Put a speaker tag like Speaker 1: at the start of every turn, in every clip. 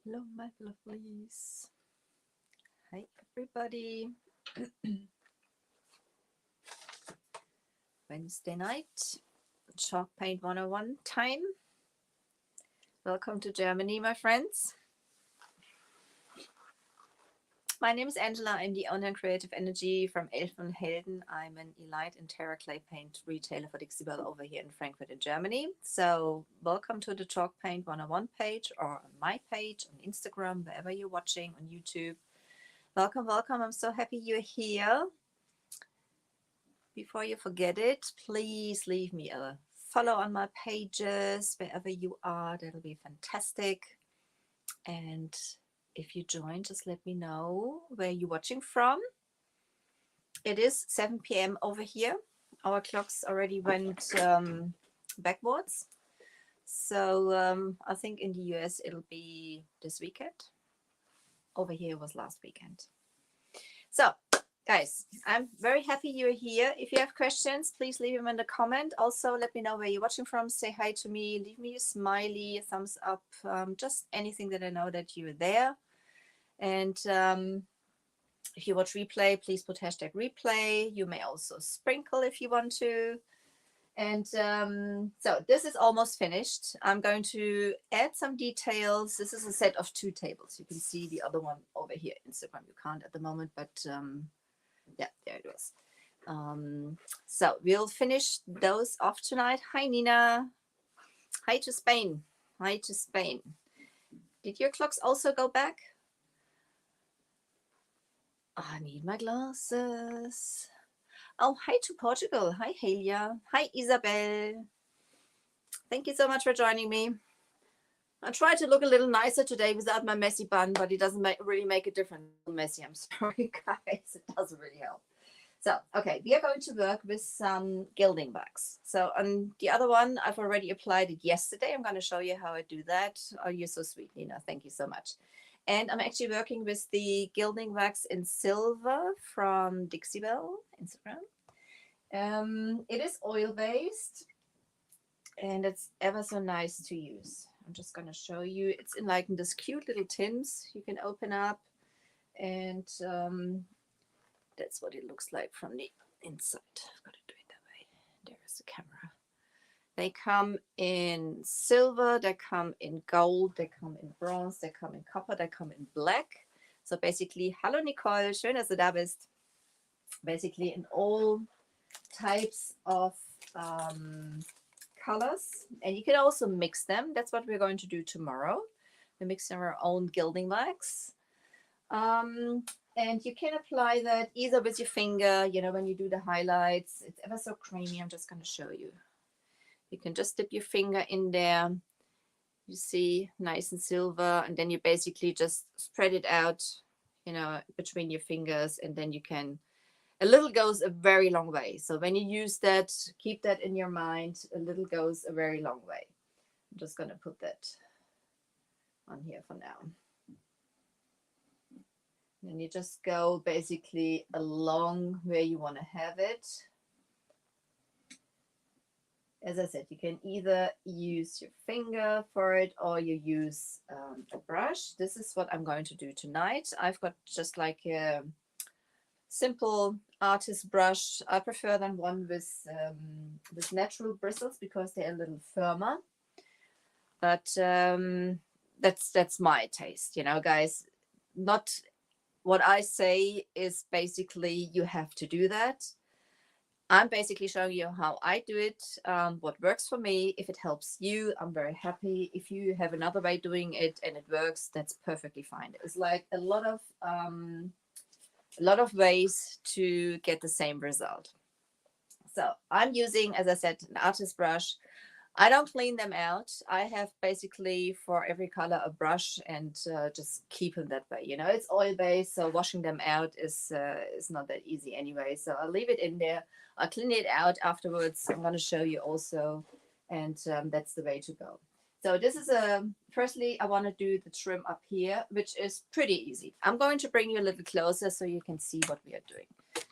Speaker 1: Hello, my lovelies. Hi, everybody. Wednesday night, Chalk Paint 101 time. Welcome to Germany, my friends. My name is Angela. I'm the owner and creative energy from Elfen Helden. I'm an Elite and Terra Clay Paint retailer for Dixibel over here in Frankfurt in Germany. So welcome to the Chalk Paint 101 page or on my page on Instagram, wherever you're watching, on YouTube. Welcome, welcome. I'm so happy you're here. Before you forget it, please leave me a follow on my pages, wherever you are. That'll be fantastic. And if you join, just let me know where you're watching from. It is 7 p.m. over here. Our clocks already went backwards. So I think in the US it'll be this weekend. Over here it was last weekend. So guys, I'm very happy you're here. If you have questions, please leave them in the comment. Also, let me know where you're watching from. Say hi to me. Leave me a smiley, a thumbs up, just anything that I know that you're there. And if you watch replay, please put hashtag replay. You may also sprinkle if you want to. And so this is almost finished. I'm going to add some details. This is a set of 2 tables. You can see the other one over here. Instagram, you can't at the moment, but yeah, there it was. So we'll finish those off tonight. Hi, Nina. Hi to Spain. Hi to Spain. Did your clocks also go back? I need my glasses. Oh, hi to Portugal. Hi, Helia. Hi, Isabel. Thank you so much for joining me. I tried to look a little nicer today without my messy bun, but it doesn't really make a difference. Messy, I'm sorry, guys. It doesn't really help. So, okay, we are going to work with some gilding wax. So on the other one, I've already applied it yesterday. I'm going to show you how I do that. Oh, you're so sweet, Nina. Thank you so much. And I'm actually working with the gilding wax in silver from Dixibel Instagram. It is oil-based, and it's ever so nice to use. I'm just going to show you. It's in like in this cute little tins you can open up, and that's what it looks like from the inside. I've got to do it that way. There's the camera. They come in silver, they come in gold, they come in bronze, they come in copper, they come in black. So basically, hallo Nicole, schön, dass du da bist. Basically in all types of colors. And you can also mix them. That's what we're going to do tomorrow. We're mixing our own gilding wax. And you can apply that either with your finger, you know, when you do the highlights. It's ever so creamy. I'm just going to show you. You can just dip your finger in there. You see, nice and silver. And then you basically just spread it out, you know, between your fingers. And then you can, a little goes a very long way. So when you use that, keep that in your mind. A little goes a very long way. I'm just going to put that on here for now. And you just go basically along where you want to have it. As I said, you can either use your finger for it or you use a brush. This is what I'm going to do tonight. I've got just like a simple artist brush. I prefer than one with natural bristles because they're a little firmer. But that's my taste, you know, guys. Not what I say is basically you have to do that. I'm basically showing you how I do it, what works for me. If it helps you, I'm very happy. If you have another way doing it and it works, that's perfectly fine. It's like a lot of ways to get the same result. So I'm using, as I said, an artist brush. I don't clean them out. I have basically for every color a brush and just keep them that way. You know, it's oil based, so washing them out is not that easy anyway. So I'll leave it in there. I'll clean it out afterwards. I'm going to show you also, and that's the way to go. So this is firstly, I want to do the trim up here, which is pretty easy. I'm going to bring you a little closer so you can see what we are doing.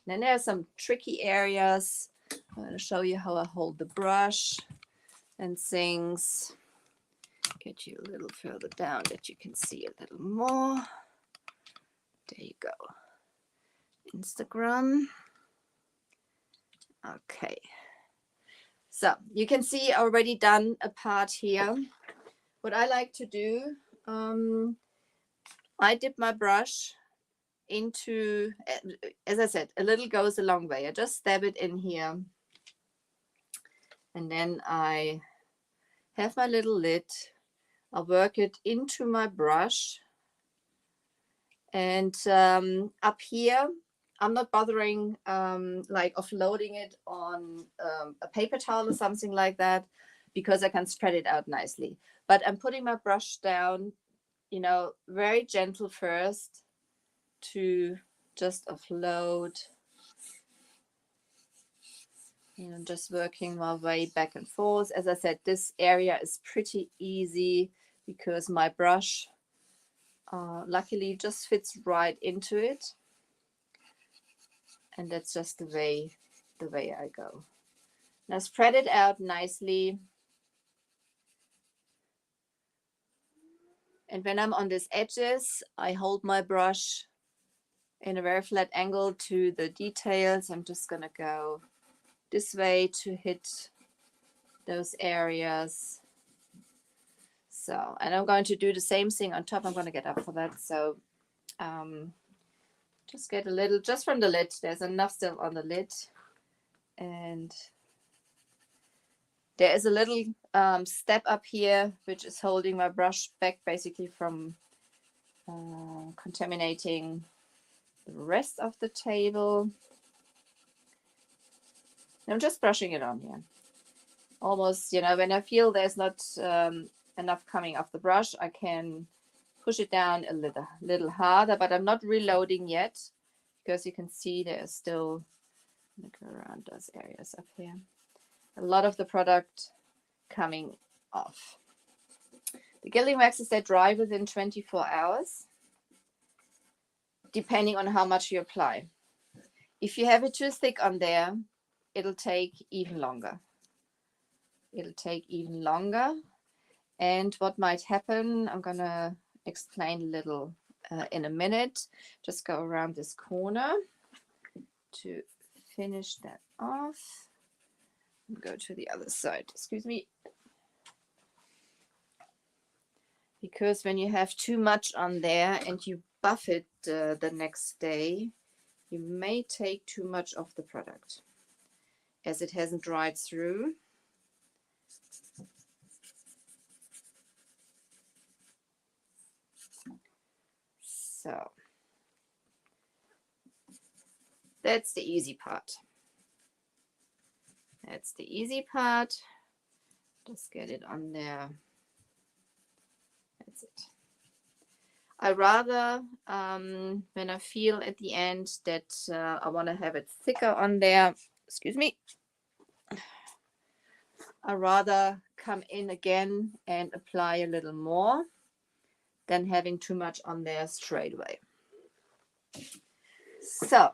Speaker 1: Then there are some tricky areas. I'm going to show you how I hold the brush and things. Get you a little further down that you can see a little more. There you go. Instagram. Okay. So you can see already done a part here. What I like to do, I dip my brush into, as I said, a little goes a long way. I just stab it in here. And then I have my little lid. I'll work it into my brush. And up here, I'm not bothering like offloading it on a paper towel or something like that, because I can spread it out nicely. But I'm putting my brush down, you know, very gentle first to just offload. You know, just working my way back and forth. As I said, this area is pretty easy because my brush luckily just fits right into it. And that's just the way I go. Now spread it out nicely. And when I'm on these edges, I hold my brush in a very flat angle to the details. I'm just gonna go this way to hit those areas. So, and I'm going to do the same thing on top. I'm going to get up for that. So just get a little, just from the lid. There's enough still on the lid. And there is a little step up here, which is holding my brush back basically from contaminating the rest of the table. I'm just brushing it on here. Almost, you know, when I feel there's not enough coming off the brush, I can push it down a little harder, but I'm not reloading yet, because you can see there's still, look around those areas up here, a lot of the product coming off. The gilding waxes, they dry within 24 hours, depending on how much you apply. If you have it too thick on there, it'll take even longer. It'll take even longer. And what might happen, I'm going to explain a little in a minute. Just go around this corner to finish that off. And go to the other side. Excuse me. Because when you have too much on there and you buff it the next day, you may take too much of the product as it hasn't dried through. So that's the easy part. That's the easy part. Just get it on there. That's it. I rather, when I feel at the end that I want to have it thicker on there, excuse me, I rather come in again and apply a little more than having too much on there straight away. So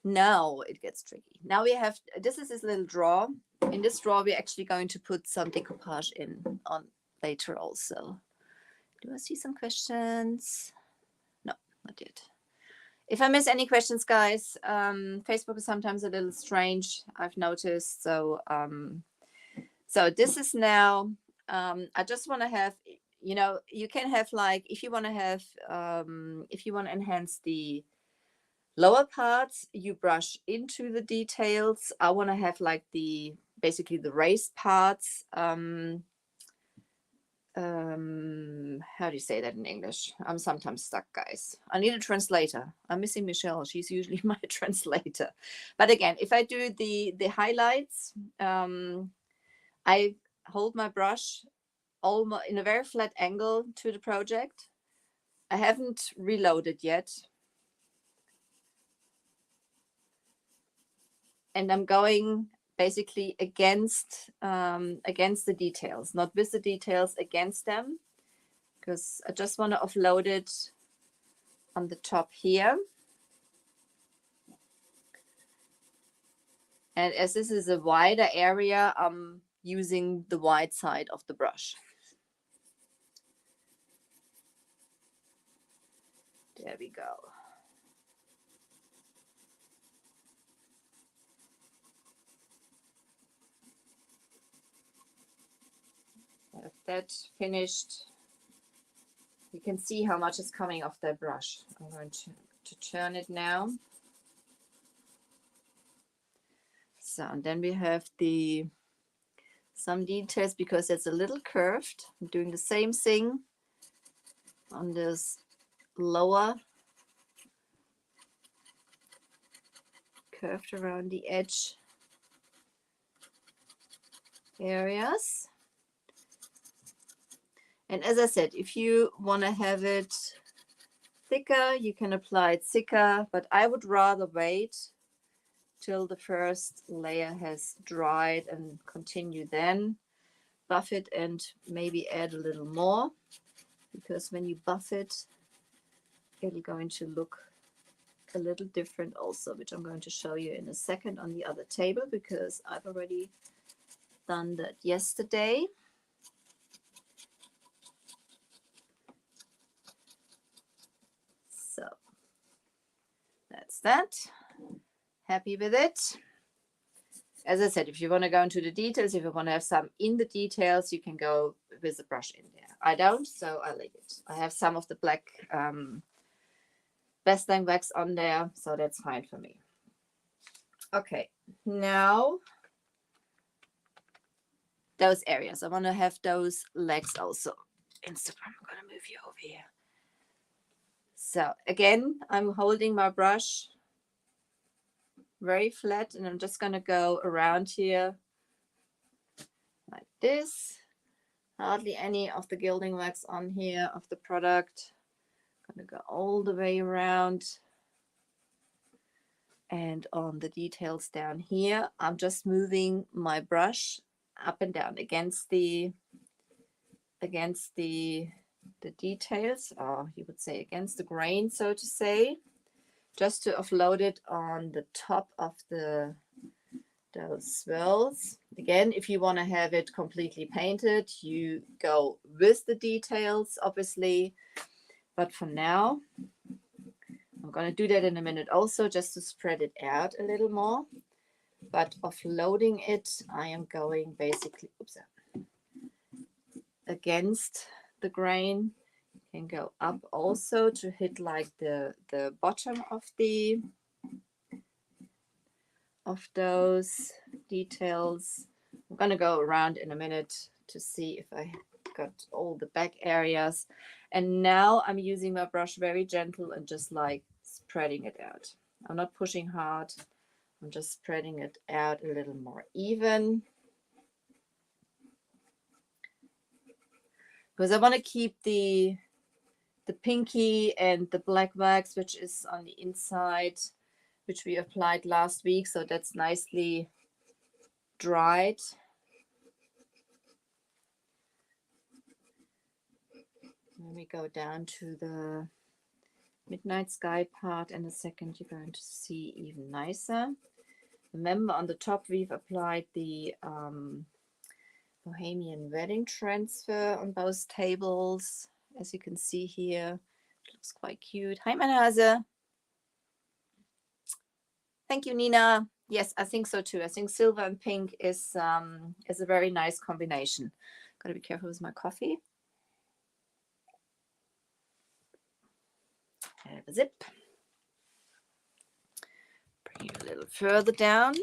Speaker 1: now it gets tricky. Now we have, this is this little drawer. In this drawer, we're actually going to put some decoupage in on later also. Do I see some questions? No, not yet. If I miss any questions, guys, Facebook is sometimes a little strange, I've noticed. So, so this is now, I just want to have, you know, you can have like, if you want to have, if you want to enhance the lower parts, you brush into the details. I want to have like the, basically the raised parts. How do you say that in English? I'm sometimes stuck, guys. I need a translator. I'm missing Michelle. She's usually my translator. But again, if I do the highlights, I hold my brush almost in a very flat angle to the project. I haven't reloaded yet. And I'm going basically against the details, not with the details, against them, because I just want to offload it on the top here. And as this is a wider area, I'm using the wide side of the brush. There we go. Have that finished. You can see how much is coming off that brush. I'm going to turn it now. So, and then we have some details because it's a little curved. I'm doing the same thing on this lower, curved around the edge areas. And as I said, if you want to have it thicker, you can apply it thicker, but I would rather wait till the first layer has dried and continue then. Buff it and maybe add a little more, because when you buff it, it's going to look a little different also, which I'm going to show you in a second on the other table, because I've already done that yesterday. So that's that. Happy with it. As I said, if you want to go into the details, if you want to have some in the details, you can go with the brush in there. I don't, so I leave it. I have some of the black Breastcancer wax on there, so that's fine for me. Okay, now those areas. I want to have those legs also. Instagram, I'm going to move you over here. So again, I'm holding my brush very flat, and I'm just going to go around here like this. Hardly any of the gilding wax on here of the product. I'm going to go all the way around. And on the details down here, I'm just moving my brush up and down against the details, or you would say against the grain, so to say, just to offload it on the top of those swirls. Again, if you want to have it completely painted, you go with the details, obviously. But for now, I'm going to do that in a minute also, just to spread it out a little more. But offloading it, I am going basically against the grain. You can go up also to hit like the bottom of those details. I'm going to go around in a minute to see if I got all the back areas. And now I'm using my brush very gentle and just like spreading it out. I'm not pushing hard. I'm just spreading it out a little more even, because I want to keep the pinky and the black wax, which is on the inside, which we applied last week, so that's nicely dried. When we go down to the Midnight Sky part in a second, you're going to see even nicer. Remember, on the top we've applied the Bohemian Wedding Transfer on both tables, as you can see here. It looks quite cute. Hi, Manase. Thank you, Nina. Yes, I think so too. I think silver and pink is a very nice combination. Gotta be careful with my coffee. Have a zip. Bring it a little further down to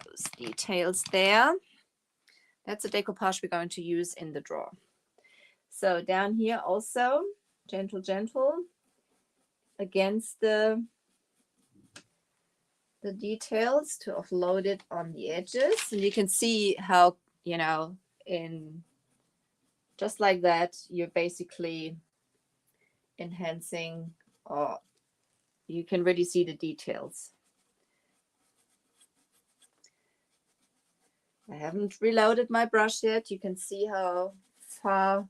Speaker 1: those details there. That's a decoupage we're going to use in the drawer. So down here also, gentle against the details to offload it on the edges. And you can see how, you know, in just like that, you're basically enhancing, or you can really see the details. I haven't reloaded my brush yet. You can see how far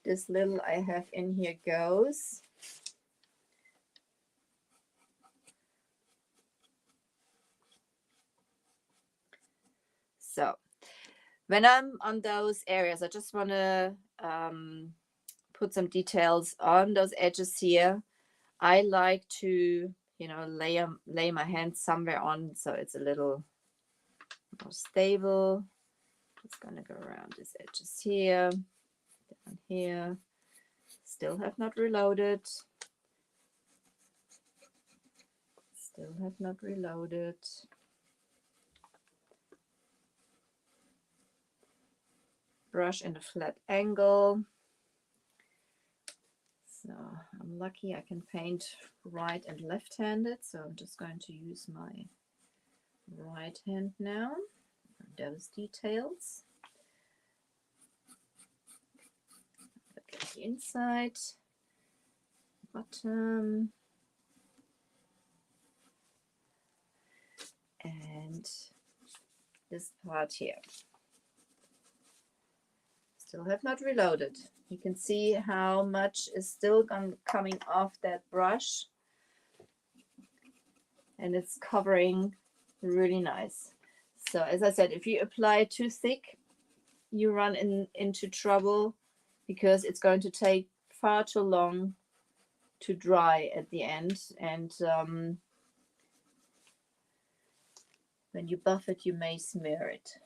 Speaker 1: this little I have in here goes. So when I'm on those areas, I just want to put some details on those edges here. I like to, you know, lay my hand somewhere on so it's a little more stable. It's gonna go around these edges here, down here. Still have not reloaded. Still have not reloaded. Brush in a flat angle. So I'm lucky I can paint right and left-handed. So I'm just going to use my right hand now for those details. Look at the inside, bottom, and this part here. Still have not reloaded. You can see how much is still coming off that brush, and it's covering really nice. So as I said, if you apply too thick, you run into trouble because it's going to take far too long to dry at the end. And when you buff it, you may smear it.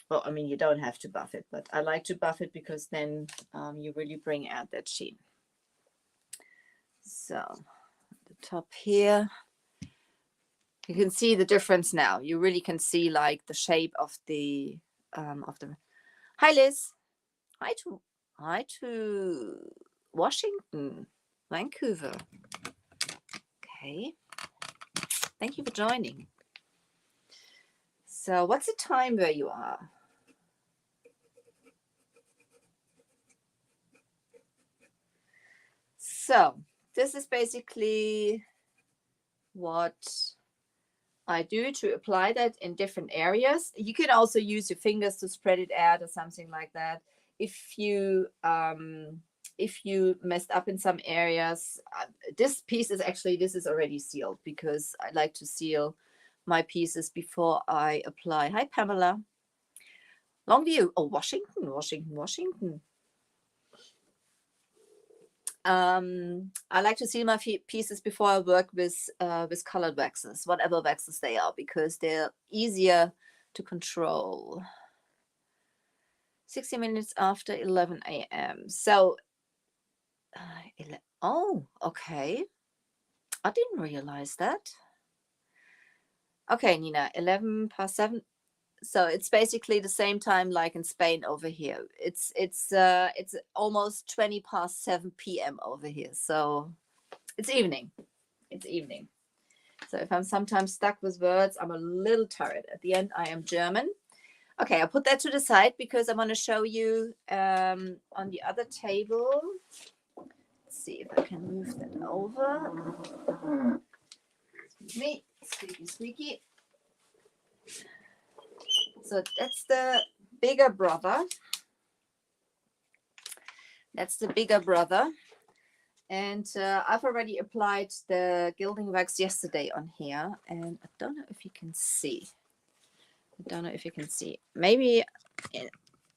Speaker 1: Well, I mean, you don't have to buff it, but I like to buff it because then you really bring out that sheen. So the top here, you can see the difference now. You really can see like the shape of the Hi Liz. Hi to Washington, Vancouver. Okay. Thank you for joining. So what's the time where you are? So this is basically what I do to apply that in different areas. You can also use your fingers to spread it out or something like that. If you messed up in some areas, this piece is actually, this is already sealed because I like to seal my pieces before I apply. Hi, Pamela. Longview. Oh, Washington. I like to seal my pieces before I work with colored waxes, whatever waxes they are, because they're easier to control. 60 minutes after 11 a.m. So, oh, okay. I didn't realize that. Okay, Nina, 11 past 7. So it's basically the same time like in Spain over here. It's almost 20 past 7 p.m. over here. So it's evening. It's evening. So if I'm sometimes stuck with words, I'm a little tired. At the end, I am German. Okay, I'll put that to the side because I want to show you on the other table. Let's see if I can move that over. Excuse me. Squeaky, squeaky. So that's the bigger brother. That's the bigger brother. And I've already applied the gilding wax yesterday on here. And I don't know if you can see. Maybe in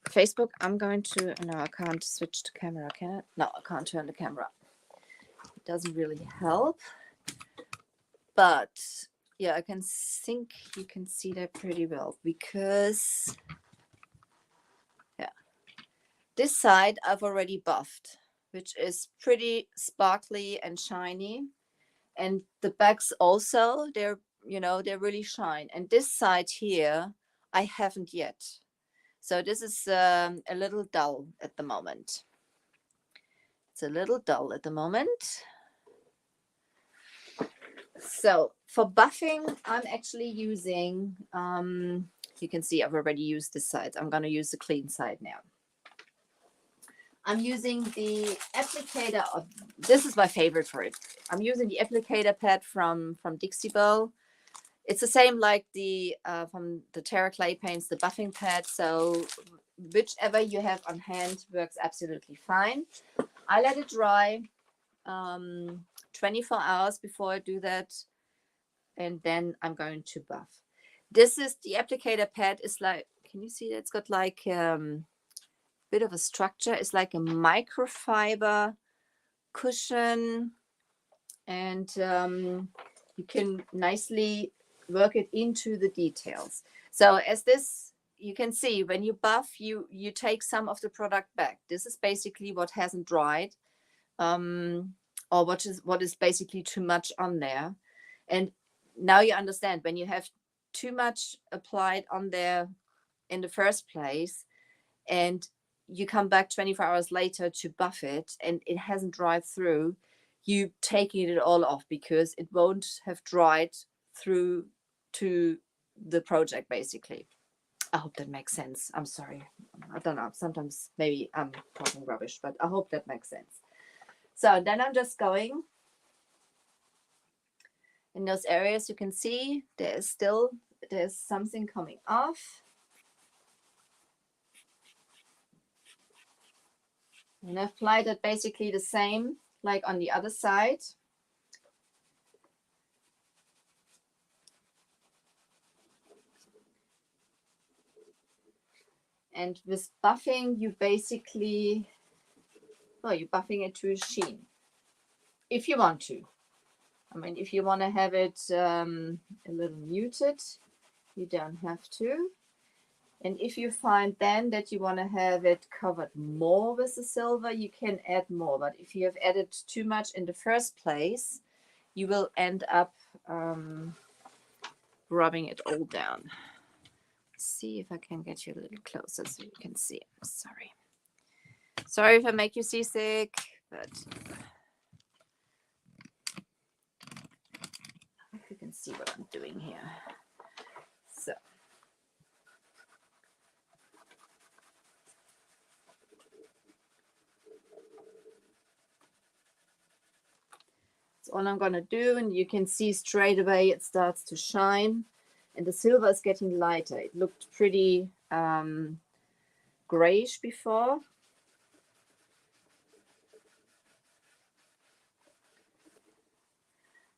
Speaker 1: Facebook, I'm going to... No, I can't switch to camera, can I? No, I can't turn the camera. It doesn't really help. But... yeah, I can think you can see that pretty well because, yeah, this side I've already buffed, which is pretty sparkly and shiny. And the backs also, they're really shine. And this side here, I haven't yet. So this is a little dull at the moment. It's a little dull at the moment. So for buffing, I'm actually using, you can see I've already used this side. I'm going to use the clean side now. I'm using the applicator. This is my favorite for it. I'm using the applicator pad from Dixie Belle. It's the same like the from the Terra Clay Paints, the buffing pad. So whichever you have on hand works absolutely fine. I let it dry 24 hours before I do that, and then I'm going to buff. This is the applicator pad. Is like, can you see that? It's got like bit of a structure. It's like a microfiber cushion, and you can nicely work it into the details. So as this, you can see when you buff, you take some of the product back. This is basically what hasn't dried, or what is basically too much on there. And now you understand, when you have too much applied on there in the first place, and you come back 24 hours later to buff it and it hasn't dried through, you taking it all off because it won't have dried through to the project basically. I hope that makes sense. I'm sorry. I don't know. Sometimes maybe I'm talking rubbish, but I hope that makes sense. So then I'm just going in those areas. You can see there's something coming off. And I've applied it basically the same like on the other side. And with buffing, you basically, well, you're buffing it to a sheen. If you want to. I mean, if you want to have it a little muted, you don't have to. And if you find then that you want to have it covered more with the silver, you can add more. But if you have added too much in the first place, you will end up rubbing it all down. See if I can get you a little closer so you can see. Sorry. Sorry if I make you seasick, but I hope you can see what I'm doing here. So. That's all I'm going to do, and you can see straight away it starts to shine. And the silver is getting lighter. It looked pretty grayish before.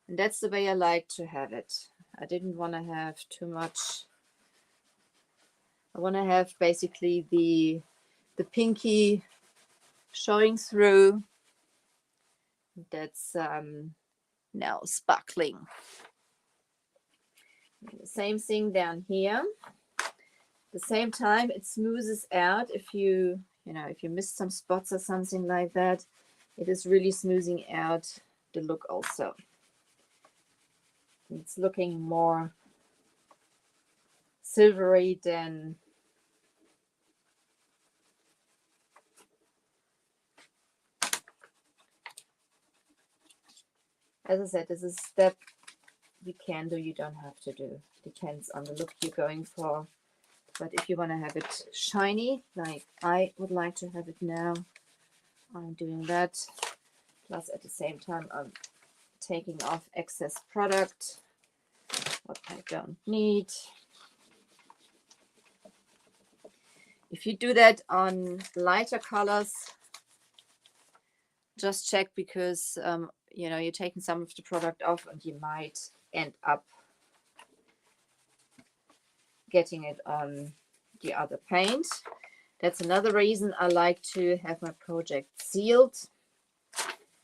Speaker 1: And that's the way I like to have it. I didn't want to have too much. I want to have basically the pinky showing through. That's now sparkling. The same thing down here. At the same time, it smoothes out. If you miss some spots or something like that, it is really smoothing out the look also. It's looking more silvery than as I said, this is a step you can do, you don't have to do. Depends on the look you're going for. But if you want to have it shiny, like I would like to have it now, I'm doing that. Plus at the same time, I'm taking off excess product, what I don't need. If you do that on lighter colors, just check, because you're taking some of the product off and you might end up getting it on the other paint. That's another reason I like to have my project sealed,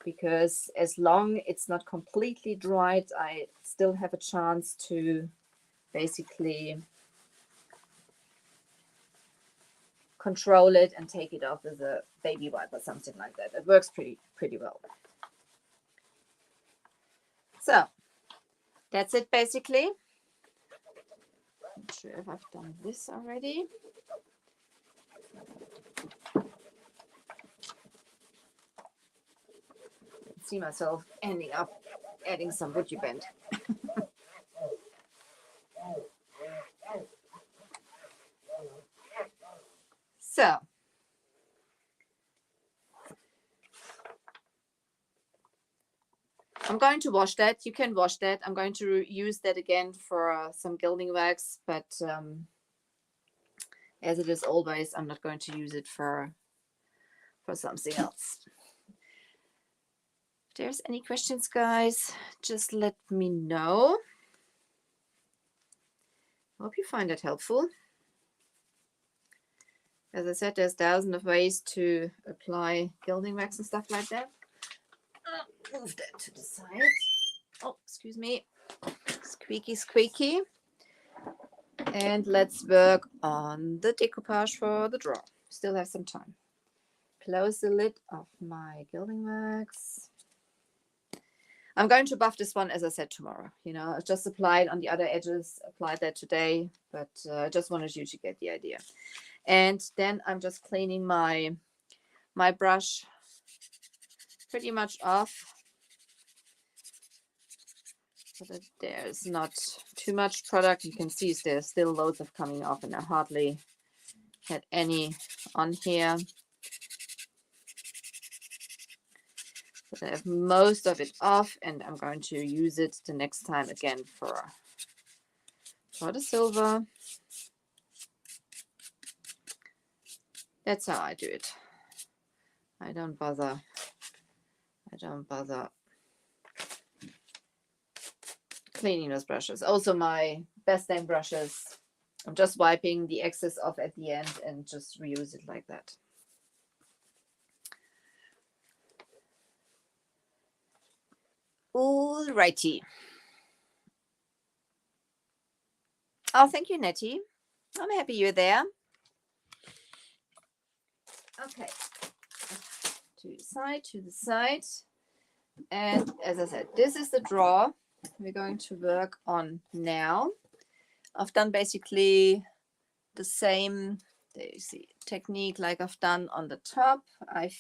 Speaker 1: because as long it's not completely dried, I still have a chance to basically control it and take it off with a baby wipe or something like that. It works pretty well. So that's it basically. I'm not sure if I've done this already. I see myself ending up adding some wood bend. So I'm going to wash that. You can wash that. I'm going to use that again for some gilding wax, but as it is always, I'm not going to use it for something else. If there's any questions, guys, just let me know. I hope you find it helpful. As I said, there's thousands of ways to apply gilding wax and stuff like that. Move that to the side. Oh, excuse me. Squeaky, squeaky. And let's work on the decoupage for the drawer. Still have some time. Close the lid of my gilding wax. I'm going to buff this one, as I said, tomorrow. You know, I just applied on the other edges, applied that today, but I just wanted you to get the idea. And then I'm just cleaning my brush pretty much off so that there's not too much product. You can see there's still loads of coming off, and I hardly had any on here. But I have most of it off, and I'm going to use it the next time again for the silver. That's how I do it. I don't bother cleaning those brushes. Also my best name brushes, I'm just wiping the excess off at the end and just reuse it like that. Alrighty. Oh, thank you, Nettie. I'm happy you're there. Okay. To the side. And as I said, this is the drawer we're going to work on now. I've done basically the same, there you see, technique like I've done on the top. I've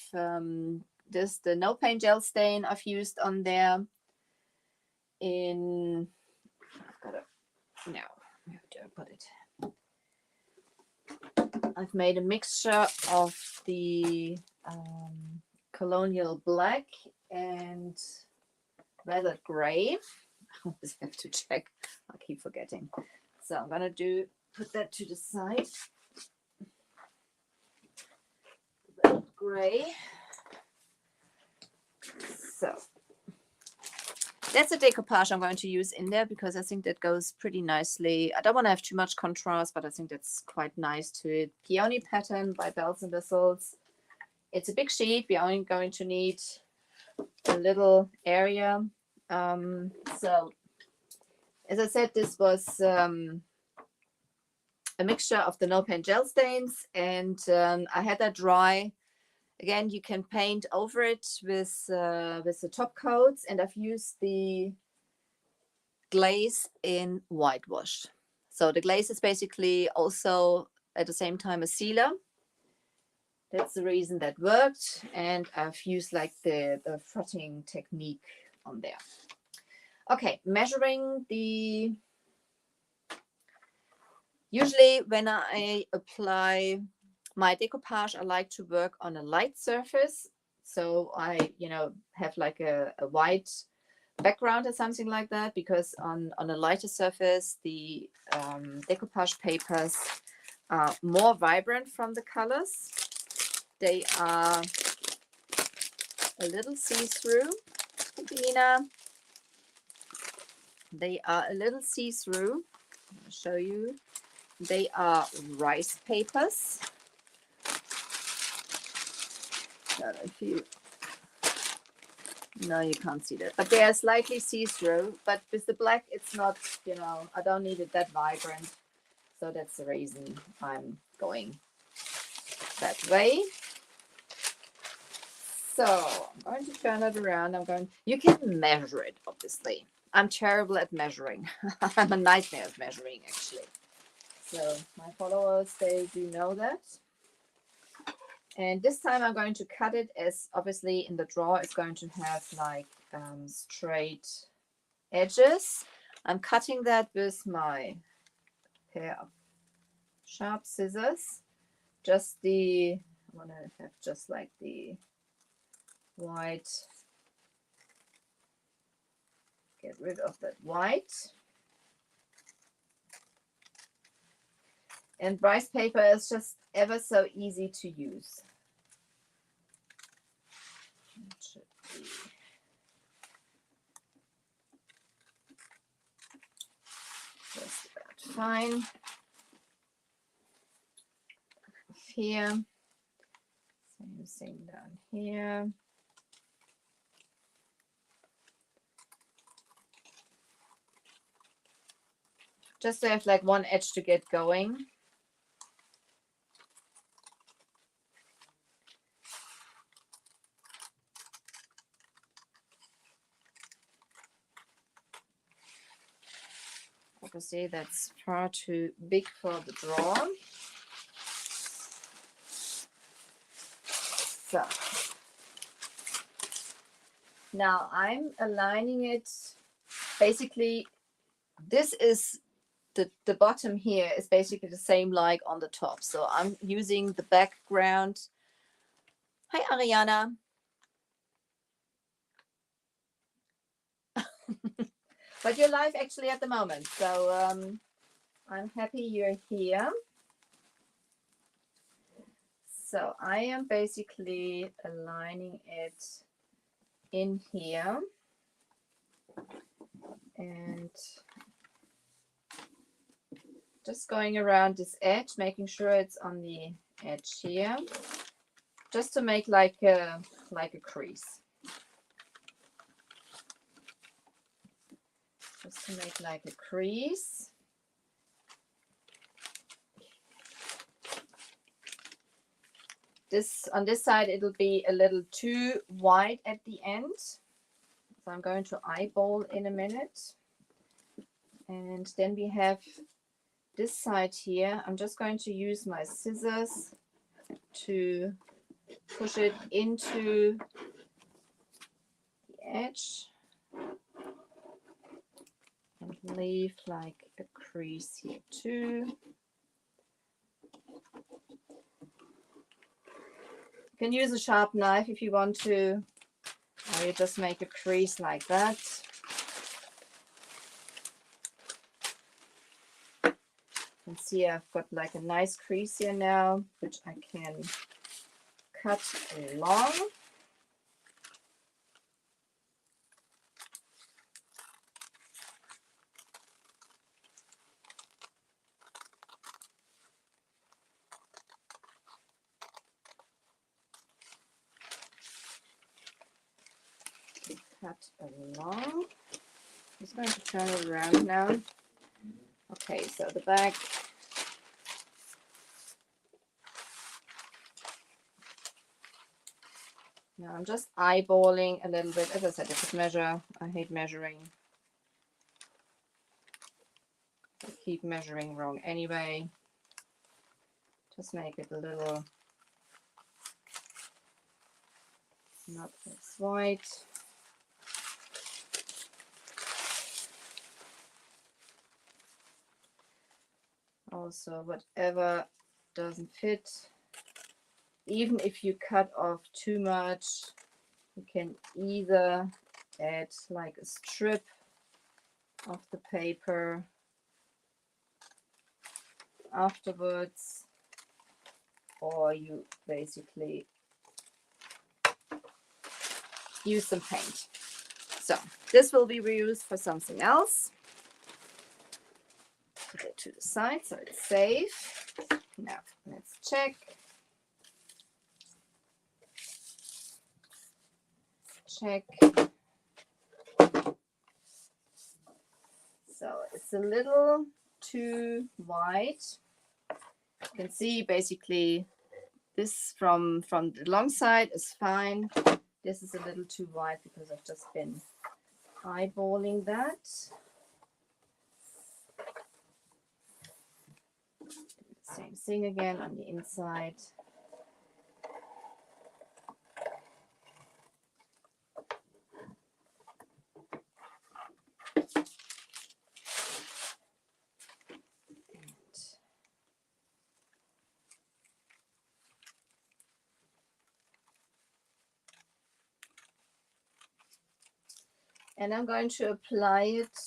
Speaker 1: this the no paint gel stain I've used on there. In where do I put it? I've made a mixture of the colonial black and weathered gray. I always have to check. I keep forgetting. So I'm gonna put that to the side. Weathered gray. So that's a decoupage I'm going to use in there because I think that goes pretty nicely. I don't want to have too much contrast, but I think that's quite nice to it. Peony pattern by Bells and Whistles. It's a big sheet. We're only going to need a little area. So as I said, this was a mixture of the no paint gel stains, and I had that dry. Again, you can paint over it with the top coats, and I've used the glaze in whitewash. So the glaze is basically also at the same time a sealer. That's the reason that worked, and I've used like the frotting technique on there. Okay, measuring the... Usually when I apply my decoupage, I like to work on a light surface. So I, have like a white background or something like that, because on a lighter surface, the decoupage papers are more vibrant from the colors. They are a little see-through. Lina. They are a little see-through. I'll show you. They are rice papers. No, you can't see that, but they are slightly see-through. But with the black, it's not, I don't need it that vibrant. So that's the reason I'm going that way. So I'm going to turn it around. You can measure it, obviously. I'm terrible at measuring. I'm a nightmare at measuring, actually. So my followers, they do know that. And this time I'm going to cut it, as obviously in the drawer it's going to have like straight edges. I'm cutting that with my pair of sharp scissors. I want to have just like the white. Get rid of that white. And rice paper is just ever so easy to use. It should be just about fine. here. Same thing down here. Just to have like one edge to get going. Obviously, that's far too big for the drawer. So now I'm aligning it. Basically, this is the bottom here is basically the same like on the top. So I'm using the background. Hi, Ariana. But you're live actually at the moment. So I'm happy you're here. So I am basically aligning it in here. And just going around this edge, making sure it's on the edge here, just to make like a crease. Just to make like a crease. This on this side it'll be a little too wide at the end, so I'm going to eyeball in a minute. And then we have this side here. I'm just going to use my scissors to push it into the edge and leave like a crease here too. You can use a sharp knife if you want to, or you just make a crease like that. You can see I've got like a nice crease here now, which I can cut along. Cut along. I'm just going to turn it around now. Okay, so the back. Now I'm just eyeballing a little bit. As I said, if it's measure, I hate measuring. I keep measuring wrong anyway. Just make it a little not as white. Also, whatever doesn't fit, even if you cut off too much, you can either add like a strip of the paper afterwards, or you basically use some paint. So this will be reused for something else. Put it to the side so it's safe. Now let's check. Check. So it's a little too white. You can see basically this from the long side is fine. This is a little too white because I've just been eyeballing that. Same thing again on the inside. And I'm going to apply it,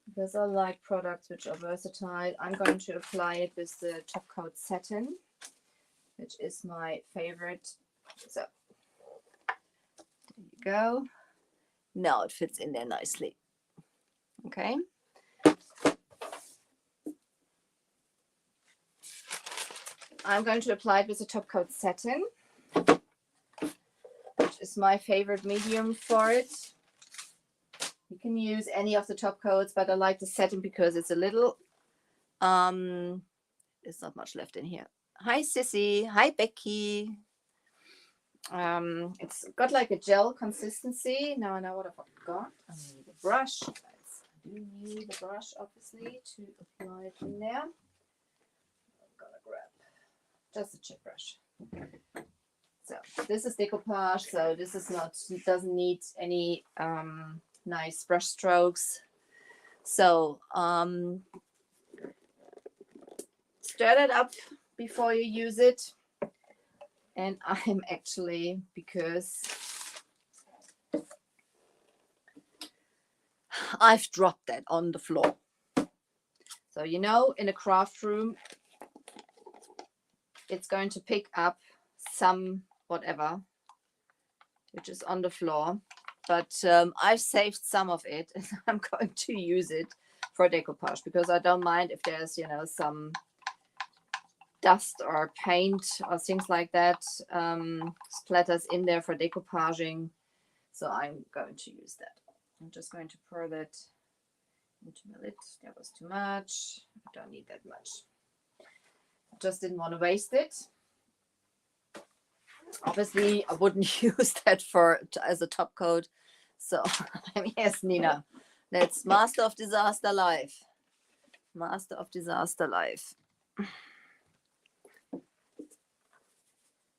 Speaker 1: because I like products which are versatile. I'm going to apply it with the Top Coat Satin, which is my favorite. So there you go. Now it fits in there nicely. Okay.
Speaker 2: I'm going to apply it with a top coat satin, which is my favorite medium for it. You can use any of the top coats, but I like the satin because it's a little, there's not much left in here. Hi, Sissy. Hi, Becky. It's got like a gel consistency. Now I know what I forgot. I need a brush. I do need the brush, obviously, to apply it in there. I'm gonna grab just a chip brush. So this is decoupage, so this is not, it doesn't need any nice brush strokes. So stir it up before you use it. And I'm actually, because I've dropped that on the floor. So, you know, in a craft room, it's going to pick up some whatever, which is on the floor. But I've saved some of it and I'm going to use it for decoupage because I don't mind if there's, you know, some dust or paint or things like that splatters in there for decoupaging. So I'm going to use that. I'm just going to pour that into my lid. That was too much. I don't need that much. Just didn't want to waste it. Obviously, I wouldn't use that as a top coat. So, yes, Nina, that's Master of Disaster Life. Master of Disaster Life.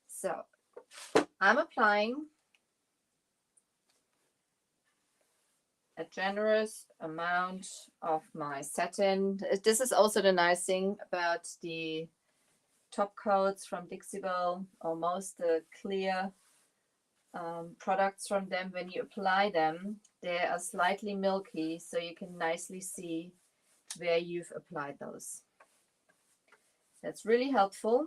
Speaker 2: So, I'm applying a generous amount of my satin. This is also the nice thing about the top coats from Dixievel, or most clear products from them. When you apply them, they are slightly milky, so you can nicely see where you've applied those. That's really helpful.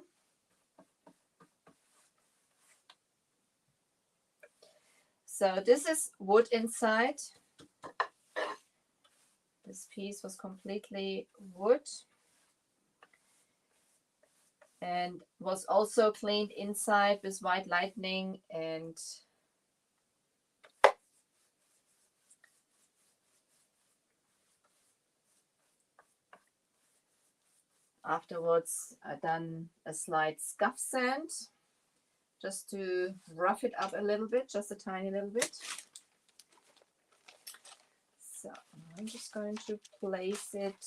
Speaker 2: So this is wood inside. This piece was completely wood and was also cleaned inside with white lightning, and afterwards I done a slight scuff sand just to rough it up a little bit, just a tiny little bit. So I'm just going to place it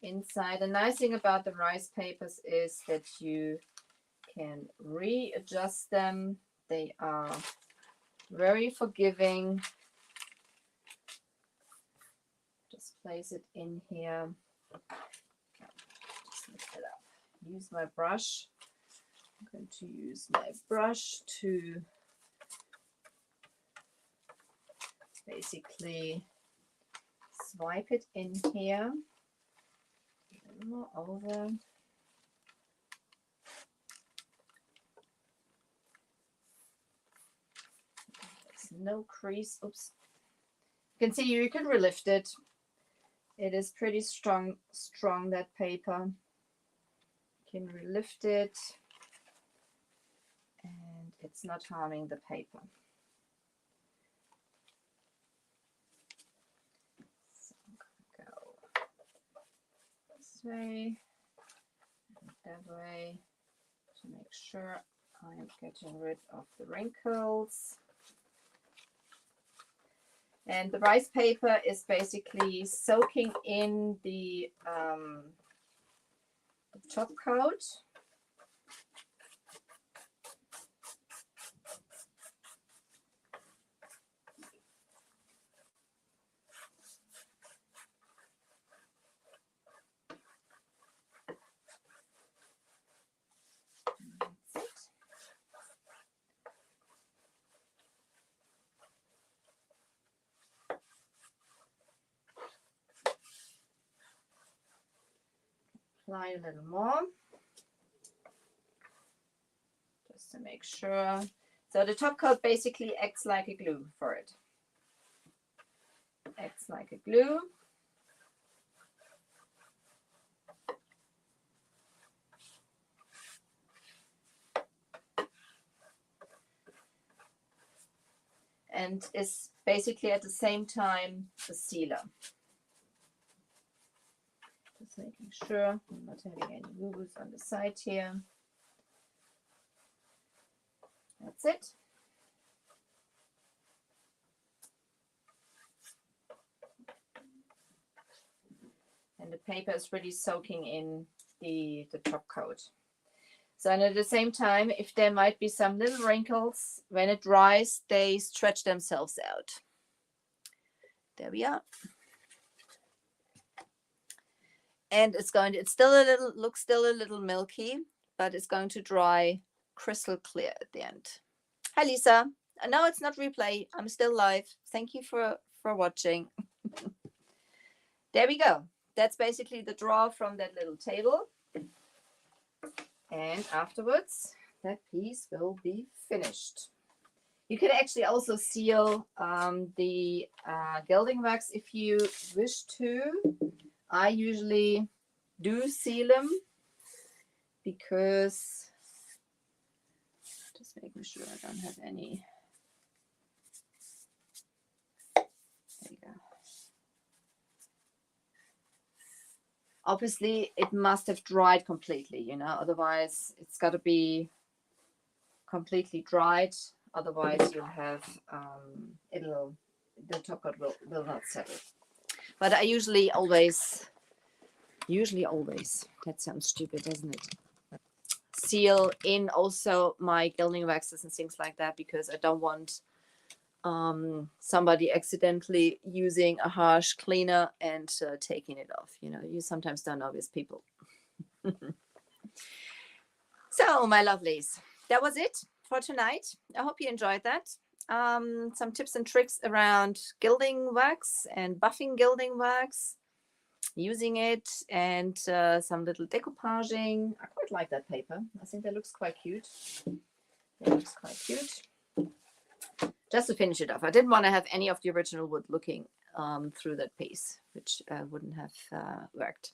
Speaker 2: inside. The nice thing about the rice papers is that you can readjust them. They are very forgiving. Just place it in here. Just lift it up. Use my brush. I'm going to use my brush to basically swipe it in here. A little more over. There's no crease. Oops. You can see you can relift it. It is pretty strong, that paper. You can relift it and it's not harming the paper. So I'm going to go this way and that way to make sure I'm getting rid of the wrinkles. And the rice paper is basically soaking in the top coat. Apply a little more, just to make sure. So the top coat basically acts like a glue for it. Acts like a glue. and is basically at the same time the sealer. Just making sure I'm not having any boo-boos on the side here. That's it. And the paper is really soaking in the top coat. So, and at the same time, if there might be some little wrinkles, when it dries, they stretch themselves out. There we are. And it's still a little, looks still a little milky, but it's going to dry crystal clear at the end. Hi, Lisa. No, it's not replay. I'm still live. Thank you for watching. There we go. That's basically the draw from that little table. And afterwards, that piece will be finished. You can actually also seal the gilding wax if you wish to. I usually do seal them because, just making sure I don't have any. There you go. Obviously, it must have dried completely, you know, otherwise it's got to be completely dried. Otherwise, you'll have, the top coat will not settle. But I usually always, that sounds stupid, doesn't it? Seal in also my gilding waxes and things like that, because I don't want somebody accidentally using a harsh cleaner and taking it off. You know, you sometimes don't know these people. So, my lovelies, that was it for tonight. I hope you enjoyed that. Some tips and tricks around gilding wax and buffing gilding wax, using it, and some little decoupaging. I quite like that paper. I think that looks quite cute. It looks quite cute. Just to finish it off, I didn't want to have any of the original wood looking through that piece, which wouldn't have worked.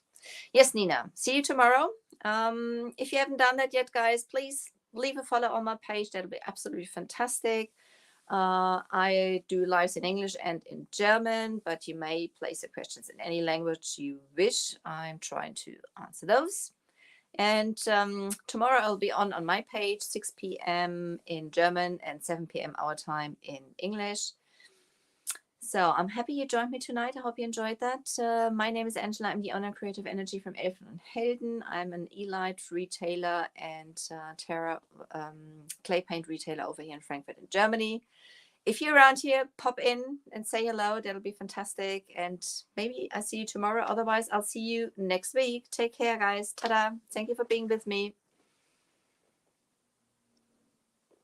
Speaker 2: Yes, Nina, see you tomorrow. If you haven't done that yet, guys, please leave a follow on my page. That'll be absolutely fantastic. I do lives in English and in German, but you may place your questions in any language you wish. I'm trying to answer those. And tomorrow I'll be on my page, 6 p.m. in German and 7 p.m. our time in English. So I'm happy you joined me tonight. I hope you enjoyed that. My name is Angela. I'm the owner of Creative Energy from Elfen Helden. I'm an Elite retailer and Terra clay paint retailer over here in Frankfurt in Germany. If you're around here, pop in and say hello. That'll be fantastic. And maybe I see you tomorrow. Otherwise, I'll see you next week. Take care, guys. Ta-da. Thank you for being with me.